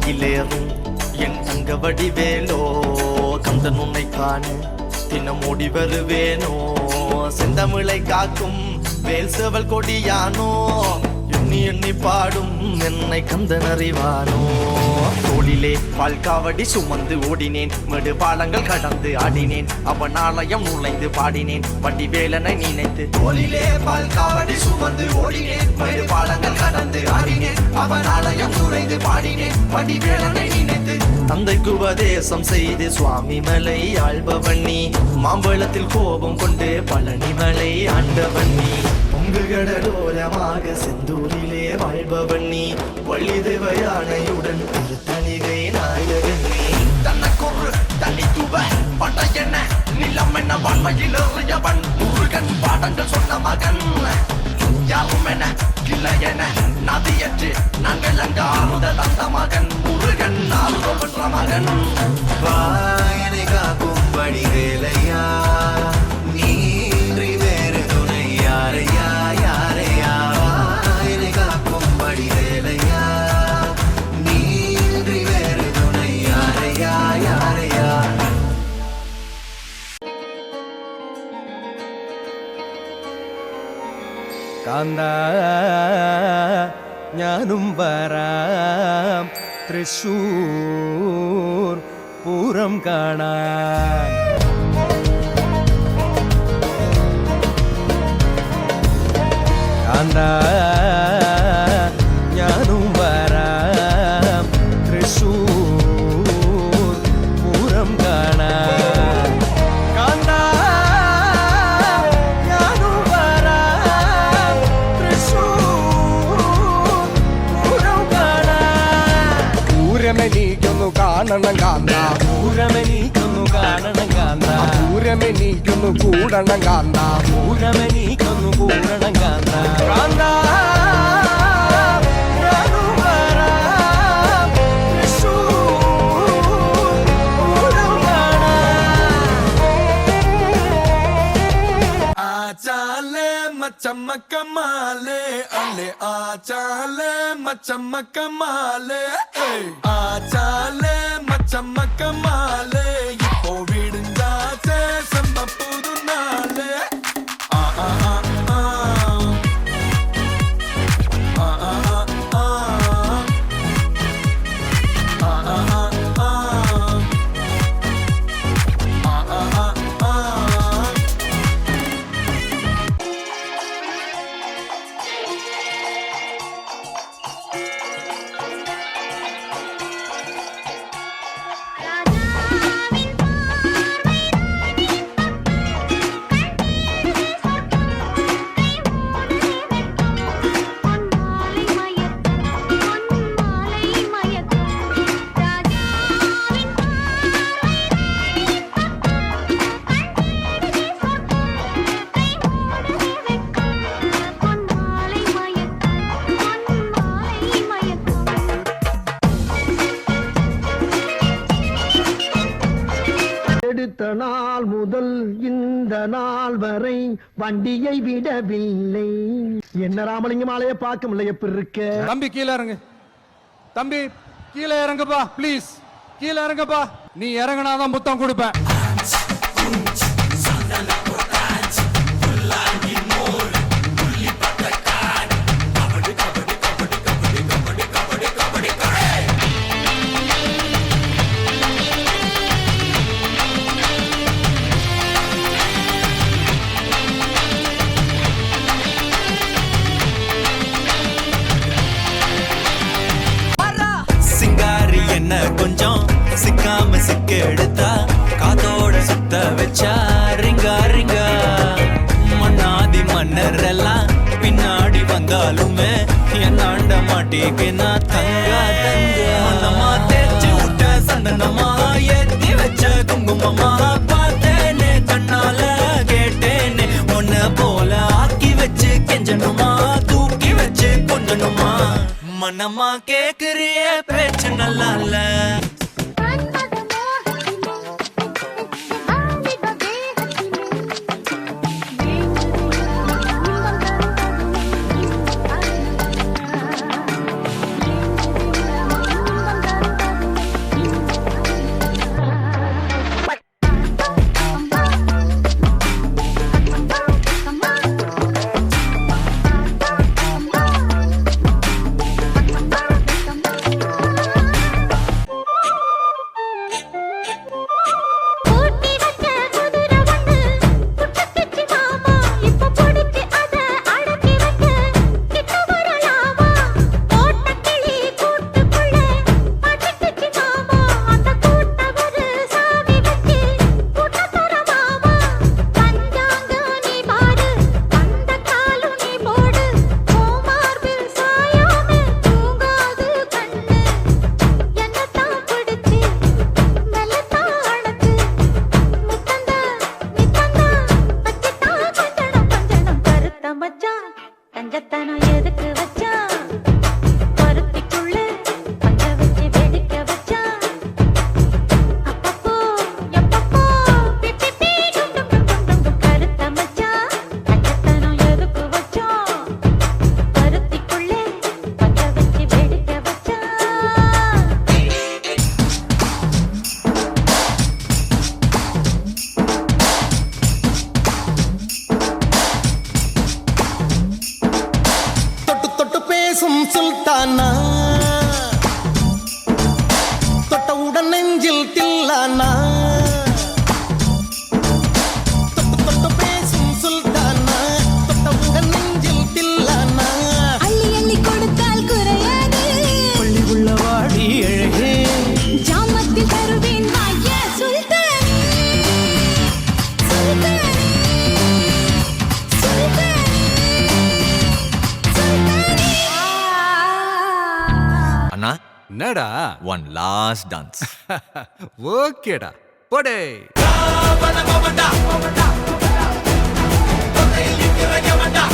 மயிலேறும் என் தங்க வடிவேலோ கந்தன் உன்னை காண தினம் ஓடி வருவேனோ செந்தமிழை காக்கும் வேல் சேவல் கொடியானோ எண்ணி எண்ணி பாடும் என்னை கந்தன் அறிவானோ தோளிலே பால்காவடி சுமந்து ஓடினேன் மேடு பாலங்கள் கடந்து ஆடினேன் அவன் ஆலயம் நுழைந்து பாடினேன் வடிவேலனை நினைத்து தோளிலே பால்காவடி சுமந்து ஓடினேன் மேடு பாலங்கள் கடந்து ஆடினேன் அவன் ஆலயம் நுழைந்து பாடினேன் வடிவேலனை நினைத்து தந்தைக்கு உபதேசம் செய்து சுவாமி மலை ஆள்பவன் நீ மாம்பழத்தில் கோபம் கொண்டு பழனி மலை ஆண்டவன் நீ பொங்கு கடலோரமாக செந்தூரிலே வாழ்பவன் நீ வள்ளி தேவ யானையுடன் திருத்தணிகை நாயகன் நீ தனக்கொரு தனித்துவ பட்ட என்ன நிலம் என்ன வன்மையில் எறியவன் முருகன் பாடங்கள் சொன்ன மகன் யாரும் என இல்லை என நதியற்று நாங்கள் அங்காத தந்த மகன் முருகன் ஆர்வம் பெற்ற மகன் வாயனை காக்கும் வடிவேலையா நீன்றி வேறு துணை யாரையா யாரையா வாயனை காக்கும் வடிவேலையா நீன்றி வேறு துணை யாரையா யாரையா കാന്താ ഞാനും വരാം തൃശ്ശൂർ പൂരം കാണാൻ കാന്താ ഞാനും വരാം തൃശ്ശൂർ പൂരം കാണാൻ കാന്താ ഞാനും വരാം തൃശ്ശൂർ പൂരം കാണാൻ പൂരമെനിക്കൊന്നു കാണണം കാന്ത പൂരമെനിക്കൊന്നു കാണണം കാന്ത പൂരമെനിക്കൊന്നു കൂടണം കാന്ത പൂരമെനിക്കൊന്നു കൂടണം കാന്ത കാന്ത ഞാനും വരാം തൃശ്ശൂർ പൂരം കാണാൻ ആചാലേ മച്ചമ്മക്കമാലേ അല്ലേ ആചാലേ മച്ചമ്മക്കമാലേ ആചാലേ മച്ചമ്മക്കമാലേ ഇപ്പോ വിടുഞ്ചാച്ചേ സമ്പപ്പുതു നാളേ ആ ആ ആ ആ ആ ആ ആ ആ ആ ആ எடுத்த நாள் முதல் இந்த நாள் வரை வண்டியை விடவில்லை. என்ன ராமலிங்கம் ஆலைய பார்க்க முடியல, எப்படி இருக்க? தம்பி கீழே இறங்கு, தம்பி கீழே இறங்குப்பா, ப்ளீஸ் கீழே இறங்குப்பா. நீ இறங்கினாதான் புத்தம் கொடுப்பேன். கொஞ்சம் சிக்காம சிக்க எடுத்தா காதோட சுத்த வச்சா ரிங்கா ரிங்கா. மன்னாதி மன்னர் எல்லாம் பின்னாடி வந்தாலுமே என்னாண்ட மாட்டேன்னா தங்கா தங்க. மன்னமா தேய்ச்சி விட்ட சந்தனமா ஏத்தி வச்ச குங்குமமா பார்த்தேனே கண்ணால கேட்டேனே. உன்ன போல ஆக்கி வச்சு கெஞ்சணுமா தூக்கி வச்சு கொஞ்சணுமா. மனமா கேக்குறிய பேச்சு நல்லா இல்ல. கஞ்சத்தனம் எதுக்கு வச்சான் பருத்திக்குள்ள பஞ்ச வச்சு வெடிக்க வச்சான் அப்பப்போ எப்பப்போ பிப்பி பீ டும் டும் டும் டும் டும் டும் கருத்த மச்சான் கஞ்சத்தனம் எதுக்கு வச்சான் பருத்திக்குள்ள பஞ்ச வச்சு வெடிக்க வச்சான் தொட்டு தொட்டு பேசும் சுல்தானா தொட்டவுடன் நெஞ்சில் தில்லானா தொட்டு தொட்டு பேசும் சுல்தானா தொட்டவுடன் நெஞ்சில் தில்லானா அள்ளி அள்ளி கொடுத்தால் குறையாது பள்ளி உள்ள வாடி அழகே ஜாமத்தில் தருவேன் வாய சுல்தானி சுல்தானி சுல்தானி சுல்தானி அண்ணா என்னடா ஒன் லாஸ்ட் டான்ஸ் ஓகேடா போடே யமண்டா